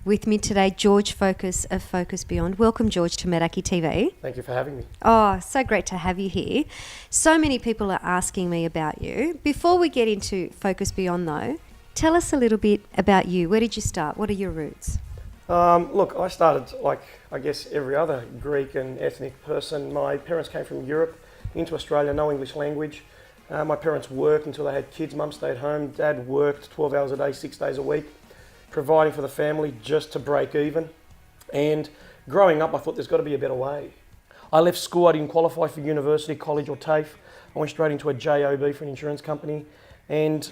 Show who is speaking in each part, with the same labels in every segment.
Speaker 1: With me today, George Fokas of Focus Beyond. Welcome, George, to Medaki TV.
Speaker 2: Thank you for having me.
Speaker 1: Oh, so great to have you here. So many people are asking me about you. Before we get into Focus Beyond, though, tell us a little bit about you. Where did you start? What are your roots?
Speaker 2: Look, I started like, I guess, every other Greek and ethnic person. My parents came from Europe into Australia, no English language. My parents worked until they had kids. Mum stayed home. Dad worked 12 hours a day, 6 days a week, providing for the family just to break even. And growing up, I thought there's got to be a better way. I left school. I didn't qualify for university, college or TAFE. I went straight into a JOB for an insurance company. And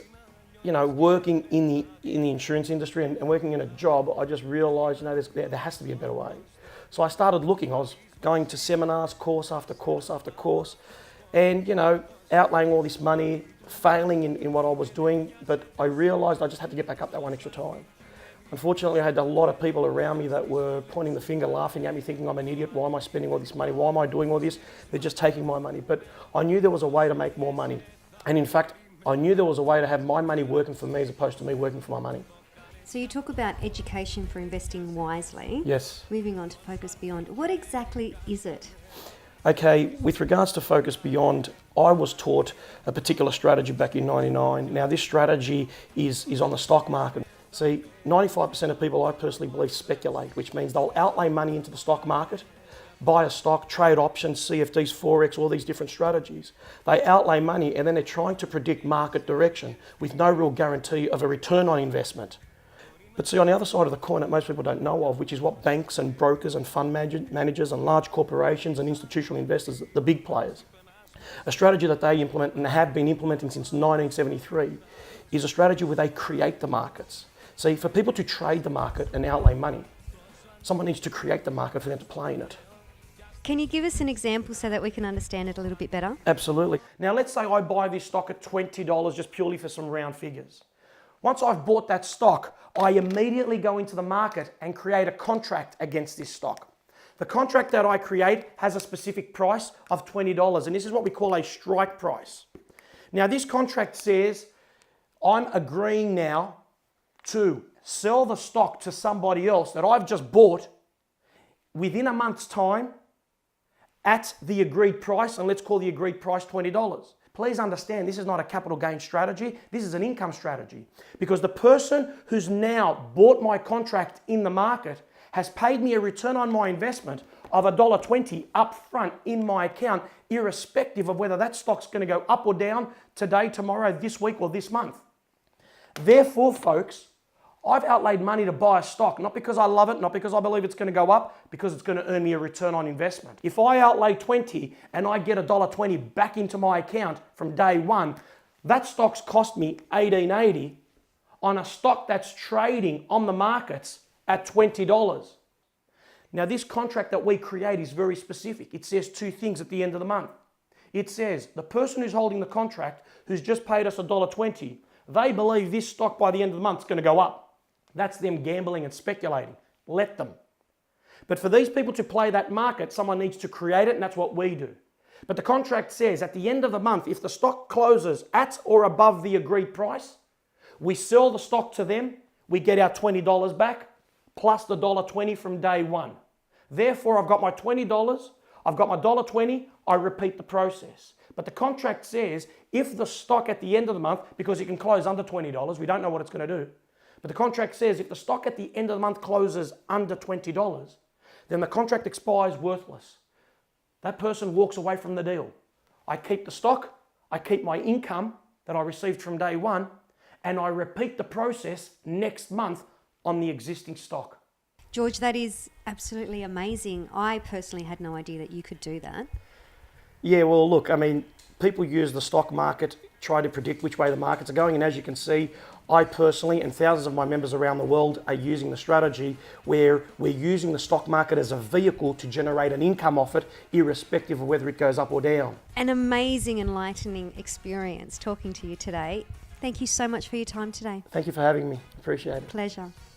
Speaker 2: you know, working in the insurance industry and working in a job, I just realised, you know, there has to be a better way. So I started looking. I was going to seminars, course after course after course, and, you know, outlaying all this money, failing in what I was doing, but I realised I just had to get back up that one extra time. Unfortunately, I had a lot of people around me that were pointing the finger, laughing at me, thinking I'm an idiot. Why am I spending all this money? Why am I doing all this? They're just taking my money. But I knew there was a way to make more money. And in fact, I knew there was a way to have my money working for me as opposed to me working for my money.
Speaker 1: So you talk about education for investing wisely.
Speaker 2: Yes.
Speaker 1: Moving on to Focus Beyond. What exactly is it?
Speaker 2: Okay, with regards to Focus Beyond, I was taught a particular strategy back in '99. Now this strategy is on the stock market. See, 95% of people, I personally believe, speculate, which means they'll outlay money into the stock market, buy a stock, trade options, CFDs, Forex, all these different strategies. They outlay money and then they're trying to predict market direction with no real guarantee of a return on investment. But see, on the other side of the coin that most people don't know of, which is what banks and brokers and fund managers and large corporations and institutional investors, the big players, a strategy that they implement and have been implementing since 1973 is a strategy where they create the markets. See, for people to trade the market and outlay money, someone needs to create the market for them to play in it.
Speaker 1: Can you give us an example so that we can understand it a little bit better?
Speaker 2: Absolutely. Now let's say I buy this stock at $20 just purely for some round figures. Once I've bought that stock, I immediately go into the market and create a contract against this stock. The contract that I create has a specific price of $20, and this is what we call a strike price. Now this contract says I'm agreeing now to sell the stock to somebody else that I've just bought within a month's time at the agreed price, and let's call the agreed price $20. Please understand, this is not a capital gain strategy, this is an income strategy. Because the person who's now bought my contract in the market has paid me a return on my investment of $1.20 up front in my account, irrespective of whether that stock's going to go up or down today, tomorrow, this week, or this month. Therefore, folks, I've outlaid money to buy a stock, not because I love it, not because I believe it's going to go up, because it's going to earn me a return on investment. If I outlay 20 and I get $1.20 back into my account from day one, that stock's cost me $18.80 on a stock that's trading on the markets at $20. Now this contract that we create is very specific. It says two things at the end of the month. It says the person who's holding the contract, who's just paid us $1.20, they believe this stock by the end of the month is going to go up. That's them gambling and speculating. Let them. But for these people to play that market, someone needs to create it, and that's what we do. But the contract says at the end of the month, if the stock closes at or above the agreed price, we sell the stock to them, we get our $20 back, plus the $1.20 from day one. Therefore, I've got my $20, I've got my $1.20, I repeat the process. But the contract says if the stock at the end of the month, because it can close under $20, we don't know what it's going to do, but the contract says if the stock at the end of the month closes under $20, then the contract expires worthless. That person walks away from the deal. I keep the stock, I keep my income that I received from day one, and I repeat the process next month on the existing stock.
Speaker 1: George, that is absolutely amazing. I personally had no idea that you could do that.
Speaker 2: Yeah, well, look, I mean, people use the stock market, try to predict which way the markets are going, and as you can see, I personally and thousands of my members around the world are using the strategy where we're using the stock market as a vehicle to generate an income off it, irrespective of whether it goes up or down.
Speaker 1: An amazing, enlightening experience talking to you today. Thank you so much for your time today.
Speaker 2: Thank you for having me. Appreciate it.
Speaker 1: Pleasure.